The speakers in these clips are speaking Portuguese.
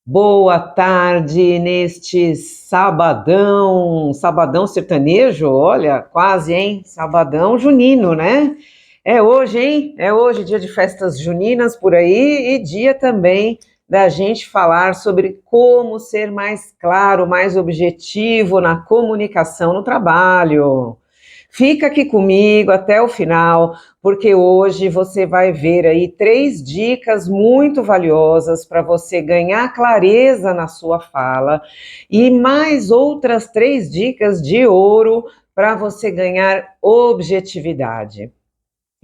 Boa tarde neste sabadão sertanejo, olha, quase, hein? Sabadão junino, né? É hoje, hein? É hoje dia de festas juninas por aí e dia também da gente falar sobre como ser mais claro, mais objetivo na comunicação no trabalho. Fica aqui comigo até o final, porque hoje você vai ver aí 3 dicas muito valiosas para você ganhar clareza na sua fala e mais outras 3 dicas de ouro para você ganhar objetividade.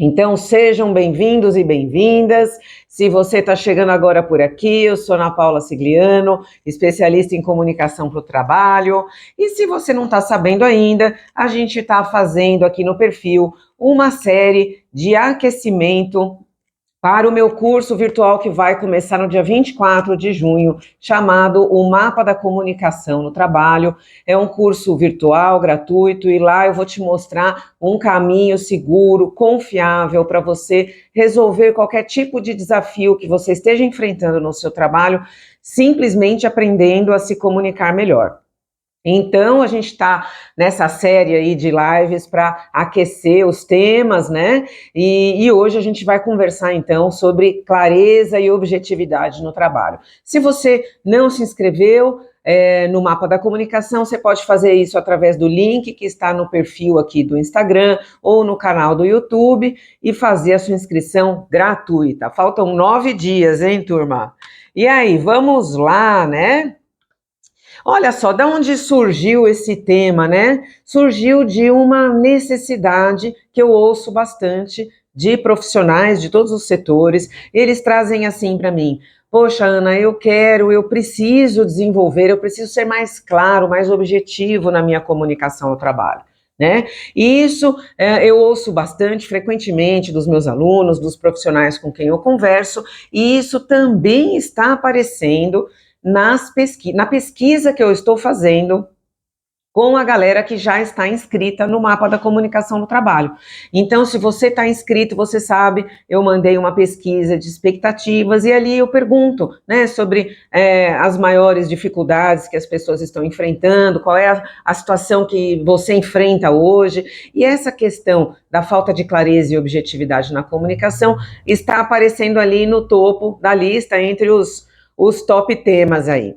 Então, sejam bem-vindos e bem-vindas. Se você está chegando agora por aqui, eu sou Ana Paula Sigliano, especialista em comunicação para o trabalho. E se você não está sabendo ainda, a gente está fazendo aqui no perfil uma série de aquecimento para o meu curso virtual que vai começar no dia 24 de junho, chamado O Mapa da Comunicação no Trabalho. É um curso virtual, gratuito, e lá eu vou te mostrar um caminho seguro, confiável para você resolver qualquer tipo de desafio que você esteja enfrentando no seu trabalho, simplesmente aprendendo a se comunicar melhor. Então, a gente está nessa série aí de lives para aquecer os temas, né? E hoje a gente vai conversar então sobre clareza e objetividade no trabalho. Se você não se inscreveu no Mapa da Comunicação, você pode fazer isso através do link que está no perfil aqui do Instagram ou no canal do YouTube e fazer a sua inscrição gratuita. Faltam 9 dias, hein, turma? E aí, vamos lá, né? Olha só, da onde surgiu esse tema, né? Surgiu de uma necessidade que eu ouço bastante de profissionais de todos os setores. Eles trazem assim para mim: poxa, Ana, eu preciso desenvolver, eu preciso ser mais claro, mais objetivo na minha comunicação ao trabalho. Né? E isso eu ouço bastante, frequentemente, dos meus alunos, dos profissionais com quem eu converso, e isso também está aparecendo na pesquisa que eu estou fazendo com a galera que já está inscrita no Mapa da Comunicação no Trabalho. Então, se você está inscrito, você sabe, eu mandei uma pesquisa de expectativas e ali eu pergunto, né, sobre as maiores dificuldades que as pessoas estão enfrentando, qual é a situação que você enfrenta hoje, e essa questão da falta de clareza e objetividade na comunicação está aparecendo ali no topo da lista entre os top temas aí.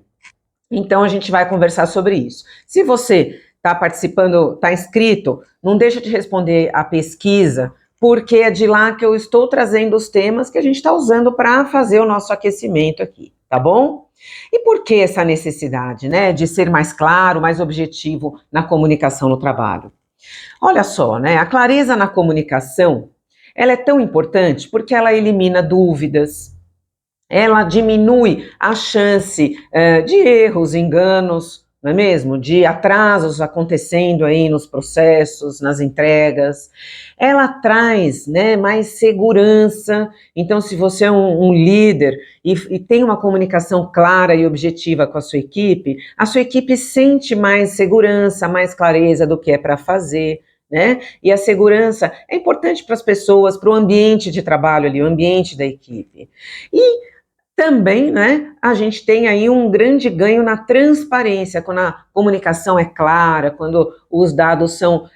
Então, a gente vai conversar sobre isso. Se você está participando, está inscrito, não deixa de responder a pesquisa, porque é de lá que eu estou trazendo os temas que a gente está usando para fazer o nosso aquecimento aqui, tá bom? E por que essa necessidade, né, de ser mais claro, mais objetivo na comunicação no trabalho? Olha só, né, a clareza na comunicação, ela é tão importante porque ela elimina dúvidas, ela diminui a chance de erros, enganos, não é mesmo? De atrasos acontecendo aí nos processos, nas entregas. Ela traz, né, mais segurança. Então, se você é um líder e tem uma comunicação clara e objetiva com a sua equipe sente mais segurança, mais clareza do que é para fazer. Né? E a segurança é importante para as pessoas, para o ambiente de trabalho ali, o ambiente da equipe. E também, né, a gente tem aí um grande ganho na transparência, quando a comunicação é clara, quando os dados são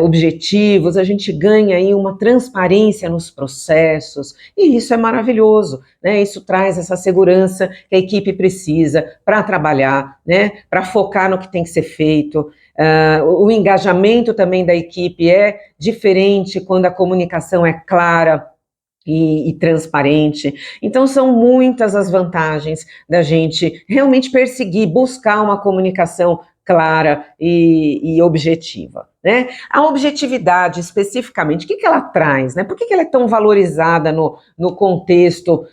objetivos, a gente ganha aí uma transparência nos processos, e isso é maravilhoso, né? Isso traz essa segurança que a equipe precisa para trabalhar, né? Para focar no que tem que ser feito. O engajamento também da equipe é diferente quando a comunicação é clara e transparente. Então, são muitas as vantagens da gente realmente perseguir, buscar uma comunicação clara e objetiva, né? A objetividade, especificamente, o que ela traz, né? Por que ela é tão valorizada no contexto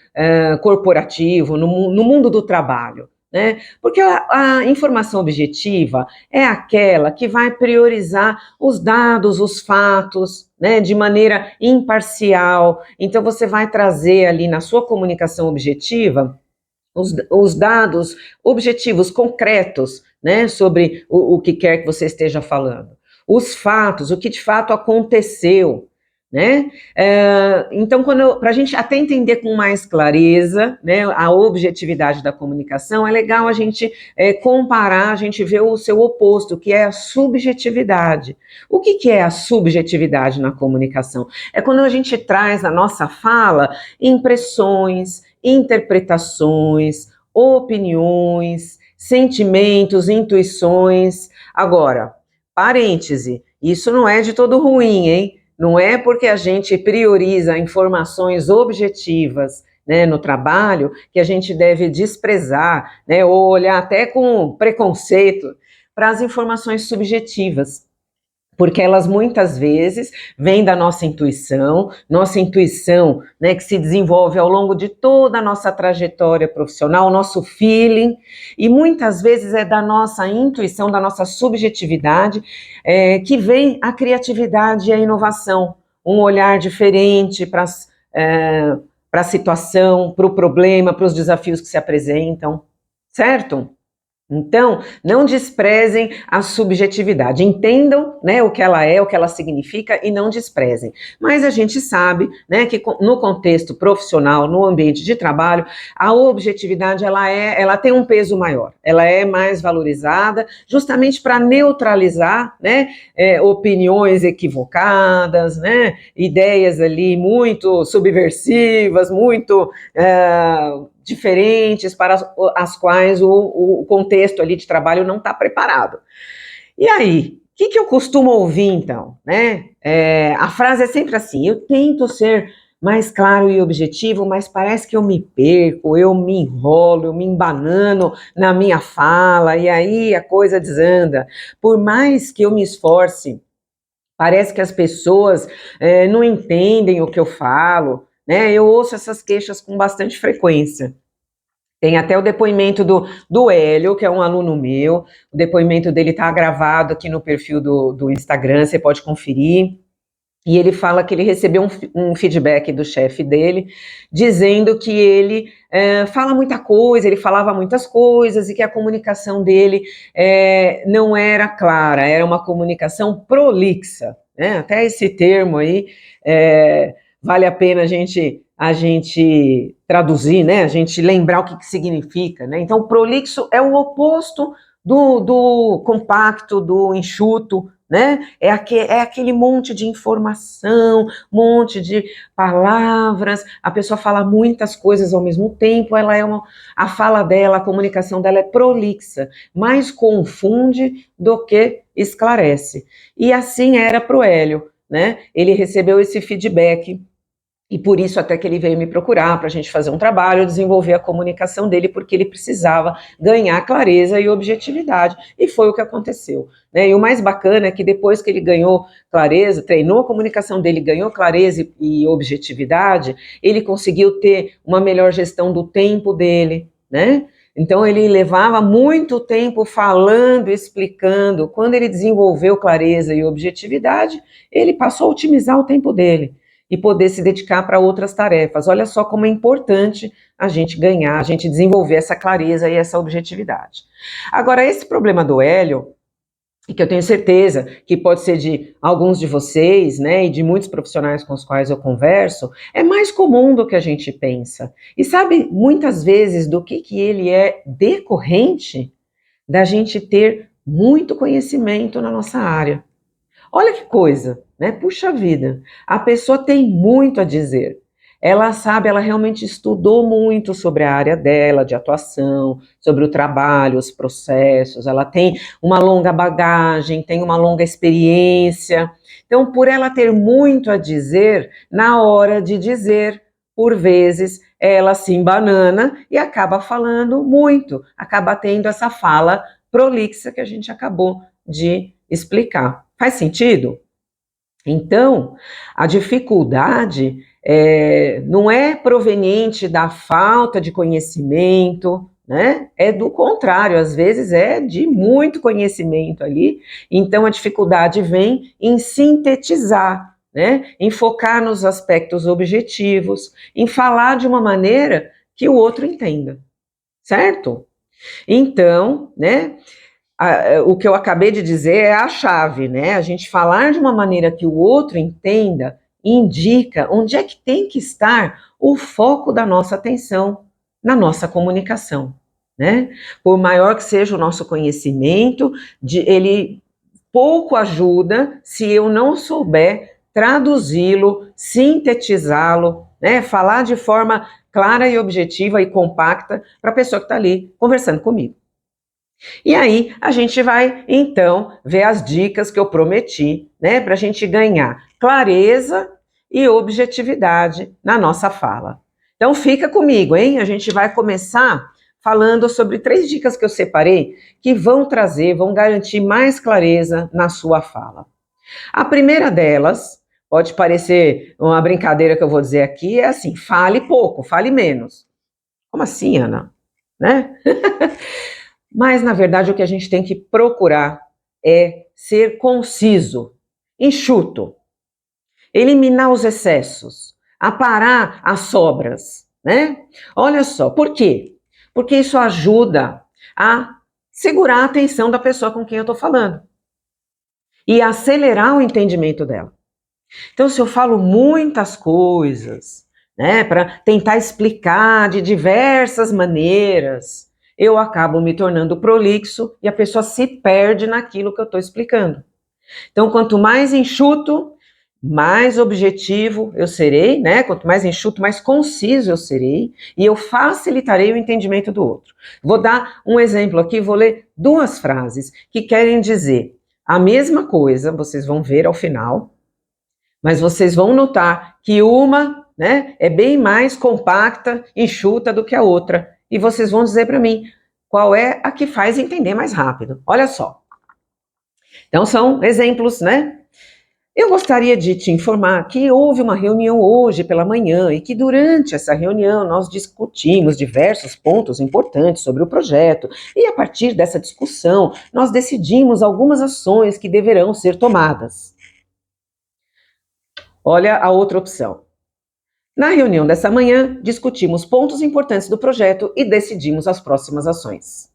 corporativo, no mundo do trabalho? Né? Porque a informação objetiva é aquela que vai priorizar os dados, os fatos, né, de maneira imparcial. Então, você vai trazer ali na sua comunicação objetiva os dados objetivos, concretos, né, sobre o que quer que você esteja falando. Os fatos, o que de fato aconteceu, né? Então, para a gente até entender com mais clareza, né, a objetividade da comunicação, é legal a gente comparar, a gente ver o seu oposto, que é a subjetividade. O que é a subjetividade na comunicação? É quando a gente traz na nossa fala impressões, interpretações, opiniões, sentimentos, intuições. Agora, parêntese, isso não é de todo ruim, hein? Não é porque a gente prioriza informações objetivas, né, no trabalho que a gente deve desprezar, né, ou olhar até com preconceito para as informações subjetivas, porque elas muitas vezes vêm da nossa intuição, né, que se desenvolve ao longo de toda a nossa trajetória profissional, o nosso feeling, e muitas vezes é da nossa intuição, da nossa subjetividade, que vem a criatividade e a inovação, um olhar diferente para a situação, para o problema, para os desafios que se apresentam, certo? Então, não desprezem a subjetividade, entendam, né, o que ela é, o que ela significa e não desprezem. Mas a gente sabe, né, que no contexto profissional, no ambiente de trabalho, a objetividade ela tem um peso maior, ela é mais valorizada, justamente para neutralizar, né, opiniões equivocadas, né, ideias ali muito subversivas, muito diferentes para as quais o contexto ali de trabalho não está preparado. E aí, o que eu costumo ouvir então, né? A frase é sempre assim: eu tento ser mais claro e objetivo, mas parece que eu me perco, eu me enrolo, eu me embanano na minha fala, e aí a coisa desanda. Por mais que eu me esforce, parece que as pessoas não entendem o que eu falo, né? Eu ouço essas queixas com bastante frequência. Tem até o depoimento do Hélio, que é um aluno meu. O depoimento dele está gravado aqui no perfil do Instagram, você pode conferir. E ele fala que ele recebeu um feedback do chefe dele, dizendo que ele fala muita coisa, ele falava muitas coisas e que a comunicação dele não era clara, era uma comunicação prolixa, né? Até esse termo aí vale a pena a gente traduzir, né? A gente lembrar o que significa, né? Então, prolixo é o oposto do compacto, do enxuto, né? É aquele monte de informação, monte de palavras, a pessoa fala muitas coisas ao mesmo tempo, a fala dela, a comunicação dela é prolixa, mais confunde do que esclarece. E assim era para o Hélio, né? Ele recebeu esse feedback e por isso até que ele veio me procurar para a gente fazer um trabalho, desenvolver a comunicação dele, porque ele precisava ganhar clareza e objetividade. E foi o que aconteceu, né? E o mais bacana é que depois que ele ganhou clareza, treinou a comunicação dele, ganhou clareza e objetividade, ele conseguiu ter uma melhor gestão do tempo dele, né? Então ele levava muito tempo falando, explicando. Quando ele desenvolveu clareza e objetividade, ele passou a otimizar o tempo dele e poder se dedicar para outras tarefas. Olha só como é importante a gente ganhar, a gente desenvolver essa clareza e essa objetividade. Agora, esse problema do Hélio, e que eu tenho certeza que pode ser de alguns de vocês, né, e de muitos profissionais com os quais eu converso, é mais comum do que a gente pensa. E sabe, muitas vezes, do que ele é decorrente da gente ter muito conhecimento na nossa área. Olha que coisa, né? Puxa vida, a pessoa tem muito a dizer. Ela sabe, ela realmente estudou muito sobre a área dela de atuação, sobre o trabalho, os processos, ela tem uma longa bagagem, tem uma longa experiência. Então, por ela ter muito a dizer, na hora de dizer, por vezes, ela se embanana e acaba falando muito, acaba tendo essa fala prolixa que a gente acabou de explicar. Faz sentido? Então, a dificuldade não é proveniente da falta de conhecimento, né? É do contrário, às vezes é de muito conhecimento ali. Então, a dificuldade vem em sintetizar, né? Em focar nos aspectos objetivos, em falar de uma maneira que o outro entenda, certo? Então, né? O que eu acabei de dizer é a chave, né? A gente falar de uma maneira que o outro entenda indica onde é que tem que estar o foco da nossa atenção na nossa comunicação, né? Por maior que seja o nosso conhecimento, ele pouco ajuda se eu não souber traduzi-lo, sintetizá-lo, né? Falar de forma clara e objetiva e compacta para a pessoa que está ali conversando comigo. E aí a gente vai então ver as dicas que eu prometi, né, para a gente ganhar clareza e objetividade na nossa fala. Então fica comigo, hein? A gente vai começar falando sobre 3 dicas que eu separei que vão garantir mais clareza na sua fala. A primeira delas, pode parecer uma brincadeira que eu vou dizer aqui, é assim: fale pouco, fale menos. Como assim, Ana? Né? Mas, na verdade, o que a gente tem que procurar é ser conciso, enxuto, eliminar os excessos, aparar as sobras, né? Olha só, por quê? Porque isso ajuda a segurar a atenção da pessoa com quem eu estou falando e acelerar o entendimento dela. Então, se eu falo muitas coisas, né, para tentar explicar de diversas maneiras, eu acabo me tornando prolixo e a pessoa se perde naquilo que eu estou explicando. Então, quanto mais enxuto, mais objetivo eu serei, né? Quanto mais enxuto, mais conciso eu serei e eu facilitarei o entendimento do outro. Vou dar um exemplo aqui, vou ler 2 frases que querem dizer a mesma coisa, vocês vão ver ao final, mas vocês vão notar que uma, né, é bem mais compacta, enxuta do que a outra. E vocês vão dizer para mim qual é a que faz entender mais rápido. Olha só. Então são exemplos, né? Eu gostaria de te informar que houve uma reunião hoje pela manhã e que durante essa reunião nós discutimos diversos pontos importantes sobre o projeto e a partir dessa discussão nós decidimos algumas ações que deverão ser tomadas. Olha a outra opção. Na reunião dessa manhã, discutimos pontos importantes do projeto e decidimos as próximas ações.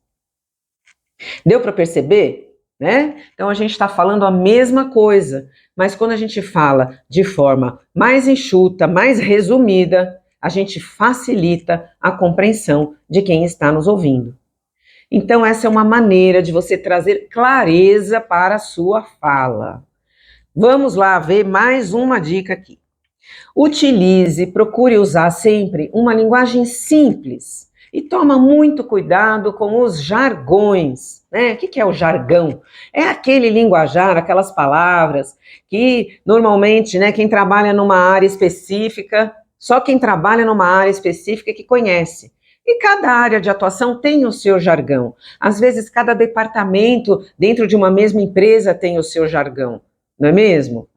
Deu para perceber? Né? Então a gente está falando a mesma coisa, mas quando a gente fala de forma mais enxuta, mais resumida, a gente facilita a compreensão de quem está nos ouvindo. Então essa é uma maneira de você trazer clareza para a sua fala. Vamos lá ver mais uma dica aqui. Procure usar sempre uma linguagem simples e toma muito cuidado com os jargões, né? O que é o jargão? É aquele linguajar, aquelas palavras que normalmente, né, quem trabalha numa área específica, só quem trabalha numa área específica que conhece. E cada área de atuação tem o seu jargão. Às vezes, cada departamento dentro de uma mesma empresa tem o seu jargão, não é mesmo?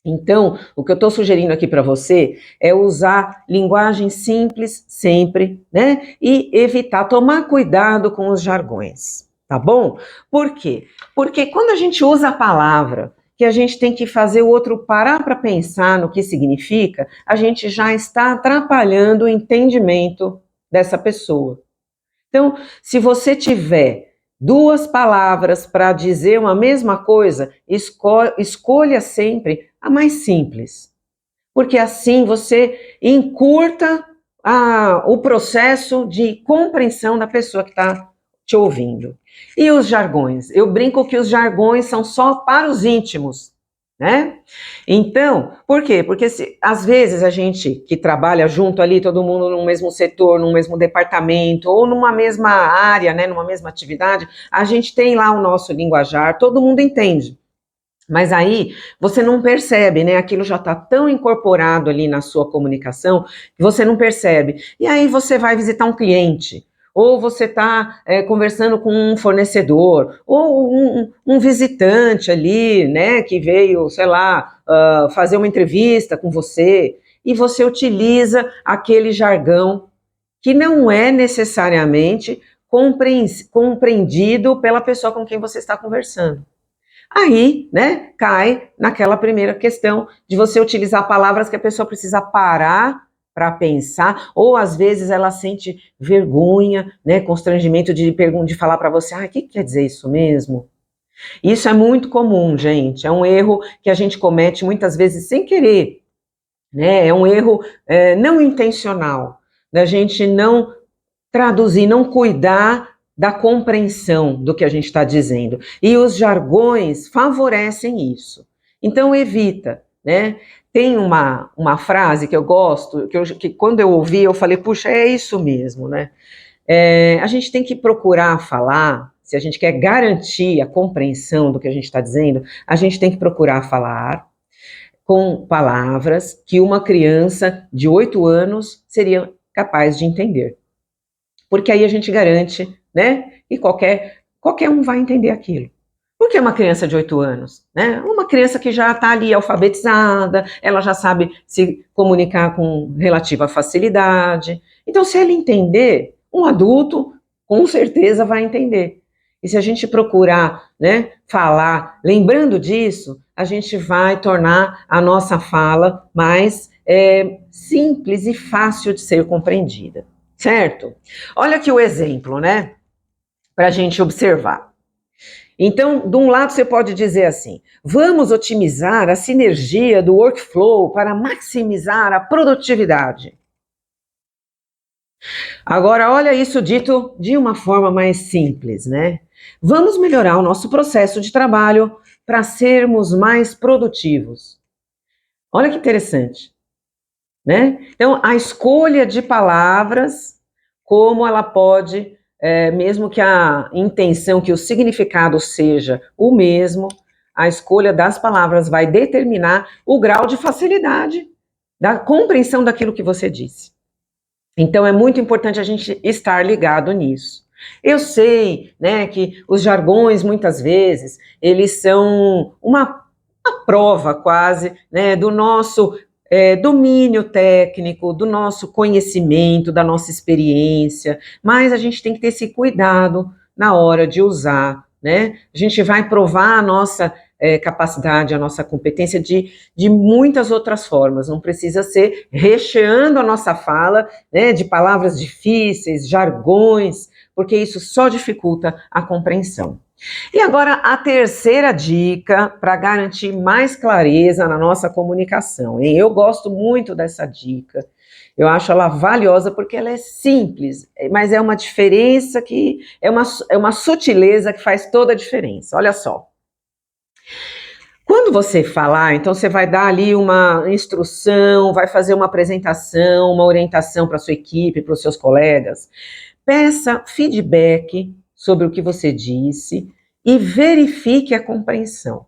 Então, o que eu estou sugerindo aqui para você é usar linguagem simples sempre, né? E evitar, tomar cuidado com os jargões, tá bom? Por quê? Porque quando a gente usa a palavra que a gente tem que fazer o outro parar para pensar no que significa, a gente já está atrapalhando o entendimento dessa pessoa. Então, se você tiver 2 palavras para dizer uma mesma coisa, escolha sempre a mais simples, porque assim você encurta o processo de compreensão da pessoa que está te ouvindo. E os jargões? Eu brinco que os jargões são só para os íntimos, né? Então, por quê? Porque às vezes a gente que trabalha junto ali, todo mundo no mesmo setor, no mesmo departamento, ou numa mesma área, né, numa mesma atividade, a gente tem lá o nosso linguajar, todo mundo entende. Mas aí você não percebe, né? Aquilo já está tão incorporado ali na sua comunicação que você não percebe. E aí você vai visitar um cliente, ou você está conversando com um fornecedor, ou um visitante ali, né? Que veio, sei lá, fazer uma entrevista com você, e você utiliza aquele jargão que não é necessariamente compreendido pela pessoa com quem você está conversando. Aí, né, cai naquela primeira questão de você utilizar palavras que a pessoa precisa parar para pensar, ou às vezes ela sente vergonha, né, constrangimento de falar para você, o que quer dizer isso mesmo? Isso é muito comum, gente, é um erro que a gente comete muitas vezes sem querer, né? É um erro não intencional, da gente não traduzir, não cuidar da compreensão do que a gente está dizendo. E os jargões favorecem isso. Então, evita, né? Tem uma frase que eu gosto, que quando eu ouvi, eu falei, puxa, é isso mesmo, né? A gente tem que procurar falar, se a gente quer garantir a compreensão do que a gente está dizendo, a gente tem que procurar falar com palavras que uma criança de 8 anos seria capaz de entender. Porque aí a gente garante, né? E qualquer um vai entender aquilo. Por que uma criança de 8 anos? Né? Uma criança que já está ali alfabetizada, ela já sabe se comunicar com relativa facilidade. Então, se ela entender, um adulto com certeza vai entender. E se a gente procurar, né, falar, lembrando disso, a gente vai tornar a nossa fala mais simples e fácil de ser compreendida. Certo? Olha aqui o exemplo, né? Para a gente observar. Então, de um lado você pode dizer assim: vamos otimizar a sinergia do workflow para maximizar a produtividade. Agora, olha isso dito de uma forma mais simples, né? Vamos melhorar o nosso processo de trabalho para sermos mais produtivos. Olha que interessante, né? Então, a escolha de palavras, como ela pode, mesmo que a intenção, que o significado seja o mesmo, a escolha das palavras vai determinar o grau de facilidade da compreensão daquilo que você disse. Então, é muito importante a gente estar ligado nisso. Eu sei, né, que os jargões, muitas vezes, eles são uma prova quase, né, do nosso domínio técnico, do nosso conhecimento, da nossa experiência, mas a gente tem que ter esse cuidado na hora de usar, né? A gente vai provar a nossa capacidade, a nossa competência de muitas outras formas, não precisa ser recheando a nossa fala, né, de palavras difíceis, jargões, porque isso só dificulta a compreensão. E agora a terceira dica para garantir mais clareza na nossa comunicação, hein? Eu gosto muito dessa dica. Eu acho ela valiosa porque ela é simples, mas é uma diferença que é uma sutileza que faz toda a diferença. Olha só. Quando você falar, então você vai dar ali uma instrução, vai fazer uma apresentação, uma orientação para a sua equipe, para os seus colegas. Peça feedback sobre o que você disse e verifique a compreensão.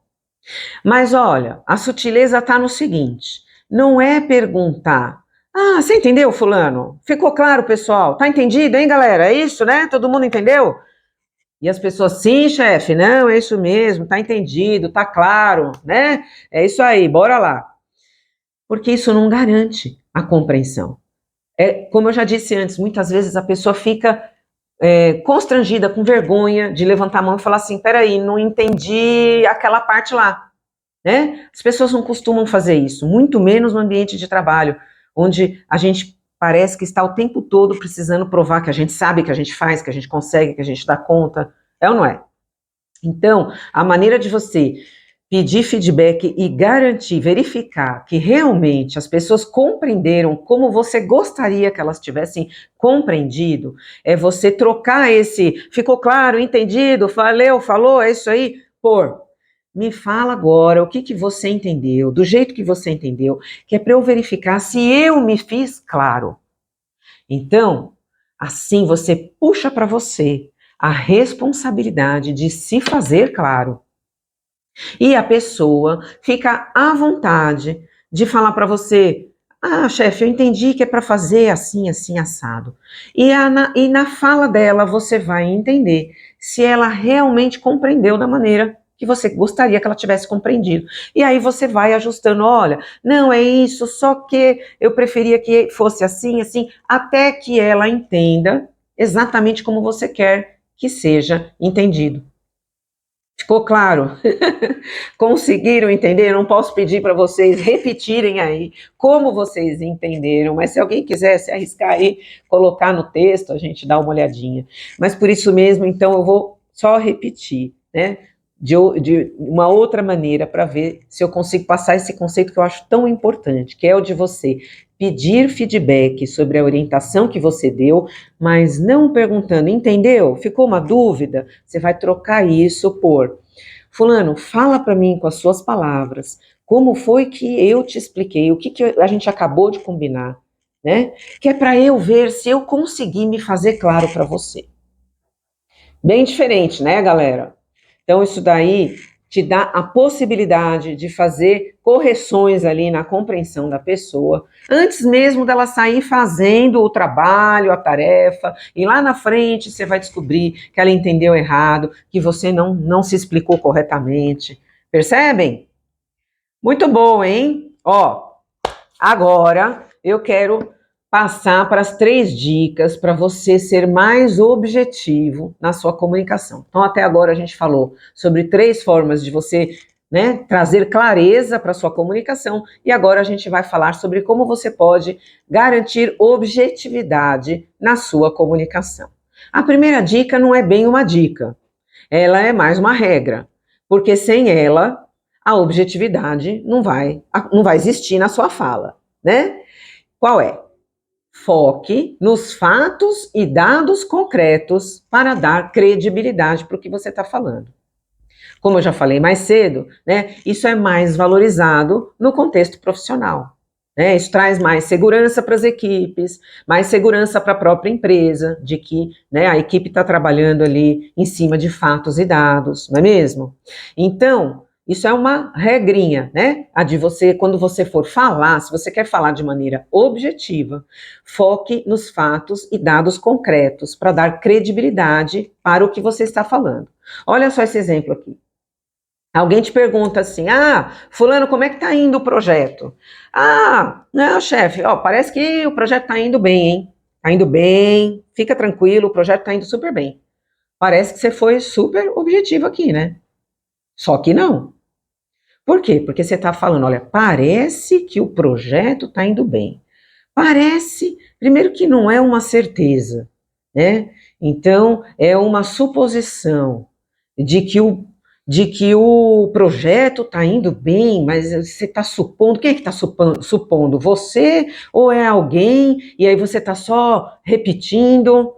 Mas olha, a sutileza está no seguinte: não é perguntar, ah, você entendeu, fulano? Ficou claro, pessoal? Tá entendido, hein, galera? É isso, né? Todo mundo entendeu? E as pessoas, sim, chefe, não, é isso mesmo, tá entendido, tá claro, né? É isso aí, bora lá. Porque isso não garante a compreensão. Como eu já disse antes, muitas vezes a pessoa fica constrangida, com vergonha de levantar a mão e falar assim, peraí, não entendi aquela parte lá, né? As pessoas não costumam fazer isso, muito menos no ambiente de trabalho, onde a gente parece que está o tempo todo precisando provar que a gente sabe, que a gente faz, que a gente consegue, que a gente dá conta, é ou não é? Então, a maneira de você pedir feedback e garantir, verificar que realmente as pessoas compreenderam como você gostaria que elas tivessem compreendido, é você trocar ficou claro, entendido, falou, é isso aí, me fala agora o que você entendeu, do jeito que você entendeu, que é para eu verificar se eu me fiz claro. Então, assim você puxa para você a responsabilidade de se fazer claro. E a pessoa fica à vontade de falar para você: ah, chefe, eu entendi que é para fazer assim, assim, assado. E na fala dela você vai entender se ela realmente compreendeu da maneira que você gostaria que ela tivesse compreendido. E aí você vai ajustando: olha, não é isso, só que eu preferia que fosse assim, assim, até que ela entenda exatamente como você quer que seja entendido. Ficou claro? Conseguiram entender? Eu não posso pedir para vocês repetirem aí como vocês entenderam, mas se alguém quiser se arriscar aí, colocar no texto, a gente dá uma olhadinha. Mas por isso mesmo, então, eu vou só repetir, né? de uma outra maneira para ver se eu consigo passar esse conceito que eu acho tão importante, que é o de você pedir feedback sobre a orientação que você deu, mas não perguntando, entendeu? Ficou uma dúvida? Você vai trocar isso por: fulano, fala para mim com as suas palavras, como foi que eu te expliquei, o que a gente acabou de combinar, né? Que é para eu ver se eu consegui me fazer claro para você. Bem diferente, né, galera? Então, isso daí te dá a possibilidade de fazer correções ali na compreensão da pessoa, antes mesmo dela sair fazendo o trabalho, a tarefa, e lá na frente você vai descobrir que ela entendeu errado, que você não se explicou corretamente. Percebem? Muito bom, hein? Ó, agora eu quero passar para as 3 dicas para você ser mais objetivo na sua comunicação. Então, até agora a gente falou sobre 3 formas de você, né, trazer clareza para a sua comunicação, e agora a gente vai falar sobre como você pode garantir objetividade na sua comunicação. A primeira dica não é bem uma dica, ela é mais uma regra, porque sem ela a objetividade não vai existir na sua fala, né? Qual é? Foque nos fatos e dados concretos para dar credibilidade para o que você está falando. Como eu já falei mais cedo, né, isso é mais valorizado no contexto profissional. Né? Isso traz mais segurança para as equipes, mais segurança para a própria empresa, de que, né, a equipe está trabalhando ali em cima de fatos e dados, não é mesmo? Então, isso é uma regrinha, né? A de você, quando você for falar, se você quer falar de maneira objetiva, foque nos fatos e dados concretos para dar credibilidade para o que você está falando. Olha só esse exemplo aqui. Alguém te pergunta assim: fulano, como é que tá indo o projeto? Não, chefe, parece que o projeto tá indo bem, hein? Tá indo bem, fica tranquilo, o projeto tá indo super bem. Parece que você foi super objetivo aqui, né? Só que não. Por quê? Porque você está falando, olha, parece que o projeto está indo bem. Parece, primeiro que não é uma certeza, né? Então, é uma suposição de que o projeto está indo bem, mas você está supondo, quem é que está supondo? Você ou é alguém, e aí você está só repetindo?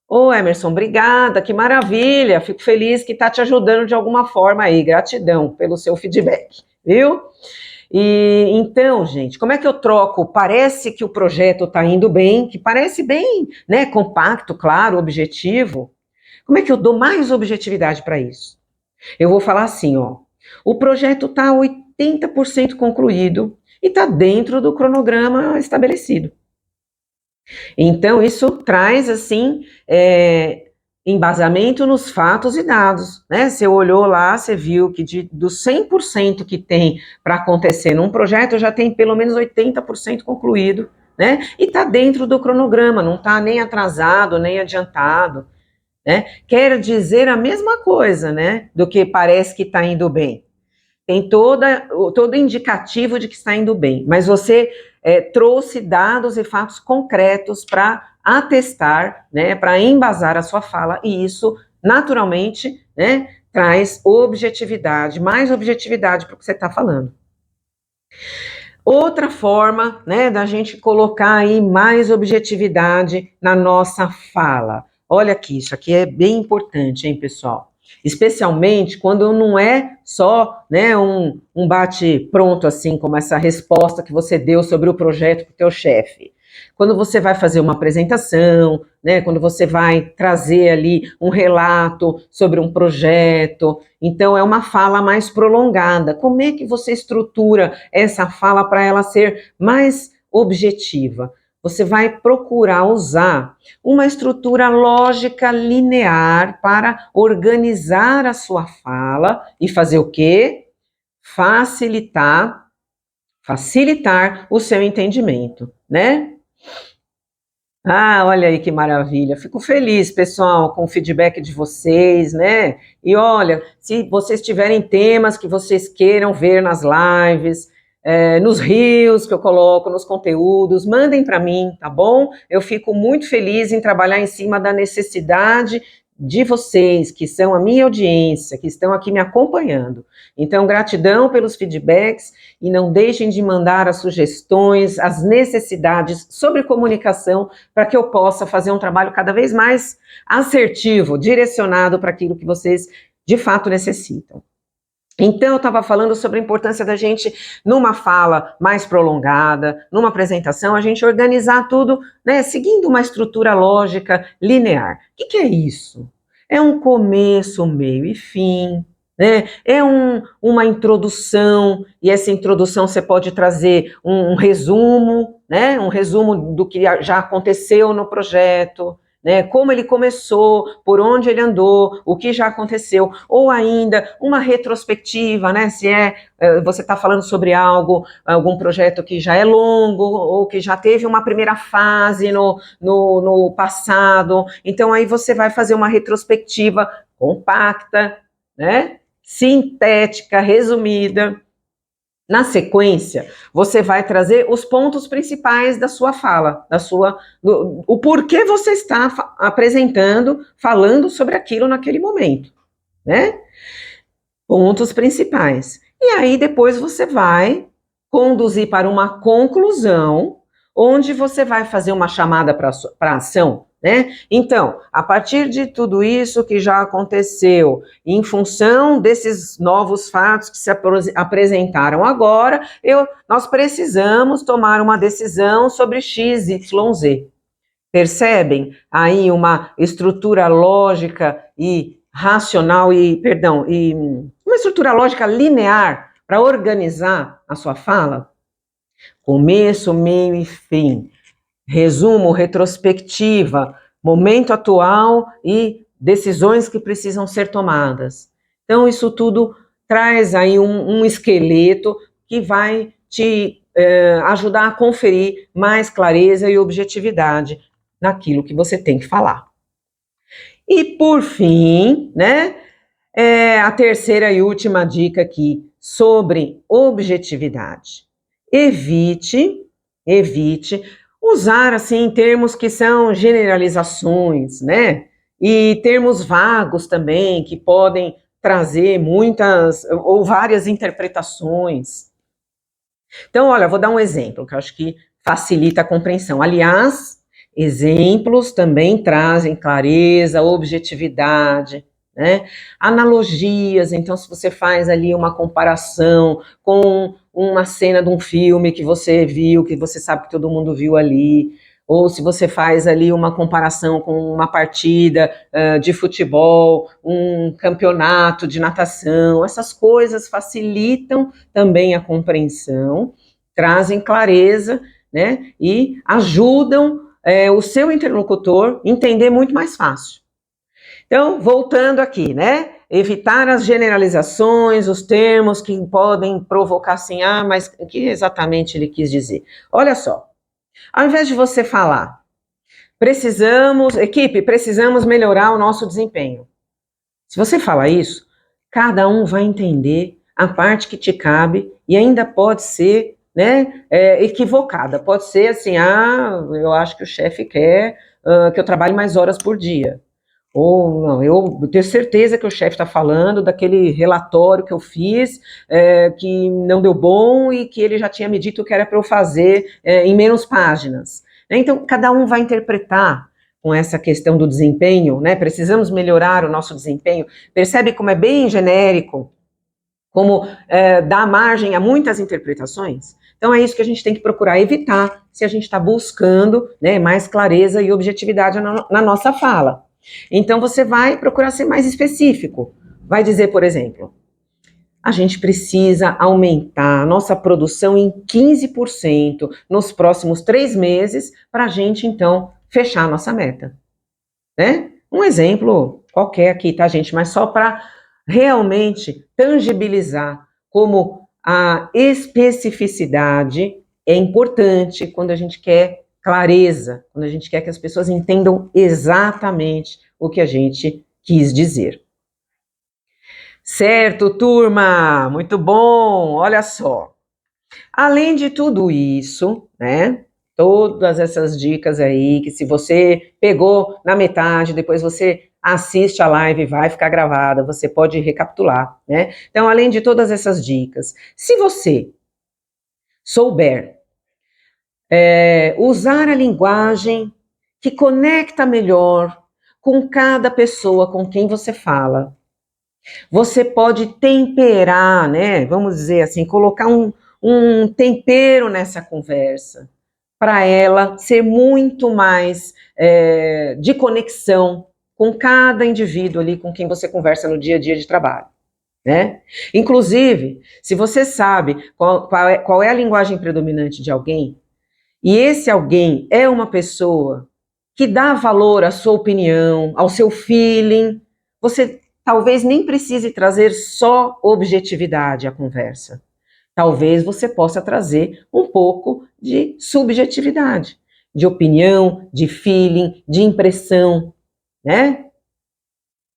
Ô, Emerson, obrigada, que maravilha, fico feliz que está te ajudando de alguma forma aí, gratidão pelo seu feedback, viu? E então, gente, como é que eu troco? Parece que o projeto está indo bem, que parece bem, né, compacto, claro, objetivo. Como é que eu dou mais objetividade para isso? Eu vou falar assim, ó, o projeto está 80% concluído e está dentro do cronograma estabelecido. Então, isso traz, assim, embasamento nos fatos e dados, né? Você olhou lá, você viu que dos 100% que tem para acontecer num projeto, já tem pelo menos 80% concluído, né? E está dentro do cronograma, não está nem atrasado, nem adiantado, né? Quer dizer a mesma coisa, né? Do que parece que está indo bem. Tem todo indicativo de que está indo bem, mas você trouxe dados e fatos concretos para atestar, né, para embasar a sua fala, e isso, naturalmente, né, traz objetividade, mais objetividade para o que você está falando. Outra forma, né, da gente colocar aí mais objetividade na nossa fala. Olha aqui, isso aqui é bem importante, hein, pessoal? Especialmente quando não é só, né, um bate-pronto, assim, como essa resposta que você deu sobre o projeto para o teu chefe. Quando você vai fazer uma apresentação, né, quando você vai trazer ali um relato sobre um projeto, então é uma fala mais prolongada. Como é que você estrutura essa fala para ela ser mais objetiva? Você vai procurar usar uma estrutura lógica linear para organizar a sua fala e fazer o quê? Facilitar o seu entendimento, né? Olha aí que maravilha. Fico feliz, pessoal, com o feedback de vocês, né? E olha, se vocês tiverem temas que vocês queiram ver nas lives, nos reels que eu coloco, nos conteúdos, mandem para mim, tá bom? Eu fico muito feliz em trabalhar em cima da necessidade de vocês, que são a minha audiência, que estão aqui me acompanhando. Então, gratidão pelos feedbacks e não deixem de mandar as sugestões, as necessidades sobre comunicação para que eu possa fazer um trabalho cada vez mais assertivo, direcionado para aquilo que vocês de fato necessitam. Então, eu estava falando sobre a importância da gente, numa fala mais prolongada, numa apresentação, a gente organizar tudo, né, seguindo uma estrutura lógica linear. O que é isso? É um começo, meio e fim, né? É uma introdução, e essa introdução você pode trazer um resumo, né? Um resumo do que já aconteceu no projeto, né, como ele começou, por onde ele andou, o que já aconteceu, ou ainda uma retrospectiva, né, se você está falando sobre algum projeto que já é longo, ou que já teve uma primeira fase no passado, então aí você vai fazer uma retrospectiva compacta, né, sintética, resumida. Na sequência, você vai trazer os pontos principais da sua fala, o porquê você está apresentando, falando sobre aquilo naquele momento, né? Pontos principais. E aí depois você vai conduzir para uma conclusão, onde você vai fazer uma chamada para ação, né? Então, a partir de tudo isso que já aconteceu, em função desses novos fatos que se apresentaram agora, nós precisamos tomar uma decisão sobre X, Y, Z. Percebem aí uma estrutura lógica e racional e uma estrutura lógica linear para organizar a sua fala? Começo, meio e fim. Resumo, retrospectiva, momento atual e decisões que precisam ser tomadas. Então, isso tudo traz aí um esqueleto que vai te ajudar a conferir mais clareza e objetividade naquilo que você tem que falar. E, por fim, né, a terceira e última dica aqui sobre objetividade. Evite usar, assim, termos que são generalizações, né? E termos vagos também, que podem trazer muitas ou várias interpretações. Então, olha, vou dar um exemplo, que eu acho que facilita a compreensão. Aliás, exemplos também trazem clareza, objetividade, né? Analogias, então, se você faz ali uma comparação com uma cena de um filme que você viu, que você sabe que todo mundo viu ali, ou se você faz ali uma comparação com uma partida de futebol, um campeonato de natação, essas coisas facilitam também a compreensão, trazem clareza, né, e ajudam o seu interlocutor a entender muito mais fácil. Então, voltando aqui, né? Evitar as generalizações, os termos que podem provocar assim, mas o que exatamente ele quis dizer? Olha só, ao invés de você falar, precisamos melhorar o nosso desempenho. Se você falar isso, cada um vai entender a parte que te cabe e ainda pode ser, né, equivocada. Pode ser assim, eu acho que o chefe quer que eu trabalhe mais horas por dia. Ou não, eu tenho certeza que o chefe está falando daquele relatório que eu fiz, que não deu bom e que ele já tinha me dito que era para eu fazer em menos páginas. Então, cada um vai interpretar com essa questão do desempenho, né? Precisamos melhorar o nosso desempenho. Percebe como é bem genérico, como dá margem a muitas interpretações? Então, é isso que a gente tem que procurar evitar se a gente está buscando, né, mais clareza e objetividade na nossa fala. Então, você vai procurar ser mais específico. Vai dizer, por exemplo, a gente precisa aumentar a nossa produção em 15% nos próximos 3 meses para a gente, então, fechar a nossa meta. Né? Um exemplo qualquer aqui, tá, gente? Mas só para realmente tangibilizar como a especificidade é importante quando a gente quer clareza, quando a gente quer que as pessoas entendam exatamente o que a gente quis dizer. Certo, turma? Muito bom! Olha só. Além de tudo isso, né? Todas essas dicas aí, que se você pegou na metade, depois você assiste a live, vai ficar gravada, você pode recapitular, né? Então, além de todas essas dicas, se você souber usar a linguagem que conecta melhor com cada pessoa com quem você fala, você pode temperar, né? Vamos dizer assim, colocar um tempero nessa conversa, para ela ser muito mais de conexão com cada indivíduo ali com quem você conversa no dia a dia de trabalho, né? Inclusive, se você sabe qual é a linguagem predominante de alguém, e esse alguém é uma pessoa que dá valor à sua opinião, ao seu feeling, você talvez nem precise trazer só objetividade à conversa. Talvez você possa trazer um pouco de subjetividade, de opinião, de feeling, de impressão, né?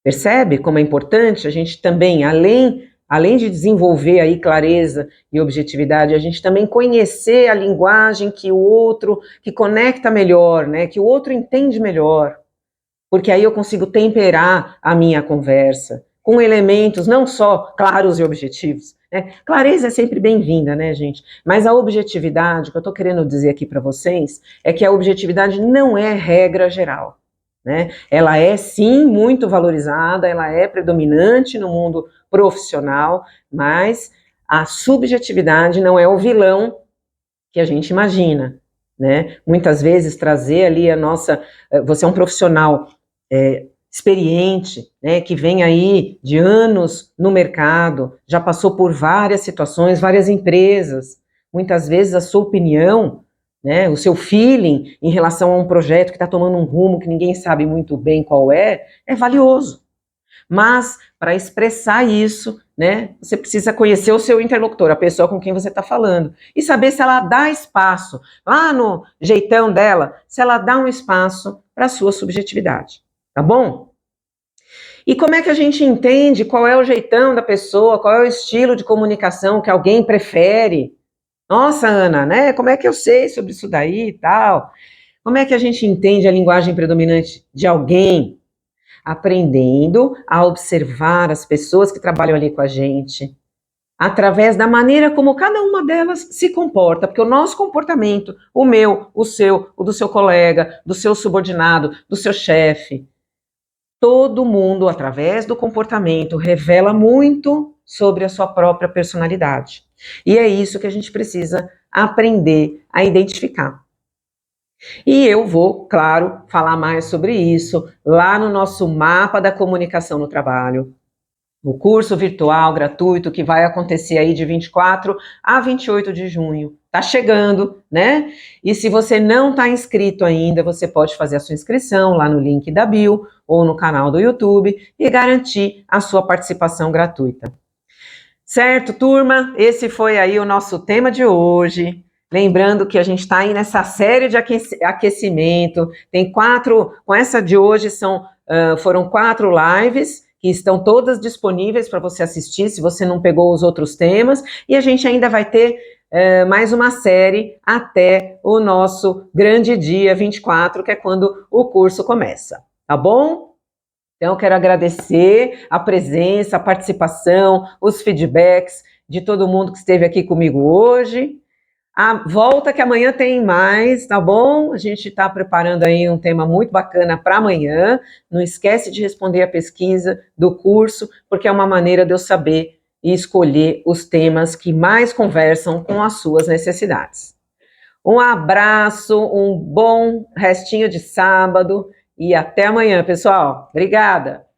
Percebe como é importante a gente também, além de desenvolver aí clareza e objetividade, a gente também conhecer a linguagem que o outro, que conecta melhor, né? Que o outro entende melhor, porque aí eu consigo temperar a minha conversa com elementos não só claros e objetivos, né? Clareza é sempre bem-vinda, né, gente? Mas a objetividade, o que eu estou querendo dizer aqui para vocês, é que a objetividade não é regra geral, né? Ela é sim muito valorizada, ela é predominante no mundo profissional, mas a subjetividade não é o vilão que a gente imagina, né? Muitas vezes trazer ali você é um profissional experiente, né, que vem aí de anos no mercado, já passou por várias situações, várias empresas, muitas vezes a sua opinião, né, o seu feeling em relação a um projeto que está tomando um rumo que ninguém sabe muito bem qual é valioso. Mas, para expressar isso, né, você precisa conhecer o seu interlocutor, a pessoa com quem você está falando, e saber se ela dá espaço, lá no jeitão dela, se ela dá um espaço para a sua subjetividade, tá bom? E como é que a gente entende qual é o jeitão da pessoa, qual é o estilo de comunicação que alguém prefere? Nossa, Ana, né, como é que eu sei sobre isso daí e tal? Como é que a gente entende a linguagem predominante de alguém? Aprendendo a observar as pessoas que trabalham ali com a gente, através da maneira como cada uma delas se comporta, porque o nosso comportamento, o meu, o seu, o do seu colega, do seu subordinado, do seu chefe, todo mundo, através do comportamento, revela muito sobre a sua própria personalidade. E é isso que a gente precisa aprender a identificar. E eu vou, claro, falar mais sobre isso lá no nosso mapa da comunicação no trabalho, o curso virtual gratuito que vai acontecer aí de 24 a 28 de junho. Tá chegando, né? E se você não está inscrito ainda, você pode fazer a sua inscrição lá no link da bio ou no canal do YouTube e garantir a sua participação gratuita. Certo, turma? Esse foi aí o nosso tema de hoje. Lembrando que a gente está aí nessa série de aquecimento. Tem 4, com essa de hoje foram 4 lives que estão todas disponíveis para você assistir, se você não pegou os outros temas. E a gente ainda vai ter mais uma série até o nosso grande dia 24, que é quando o curso começa. Tá bom? Então, eu quero agradecer a presença, a participação, os feedbacks de todo mundo que esteve aqui comigo hoje. Volta que amanhã tem mais, tá bom? A gente está preparando aí um tema muito bacana para amanhã. Não esquece de responder a pesquisa do curso, porque é uma maneira de eu saber e escolher os temas que mais conversam com as suas necessidades. Um abraço, um bom restinho de sábado e até amanhã, pessoal. Obrigada!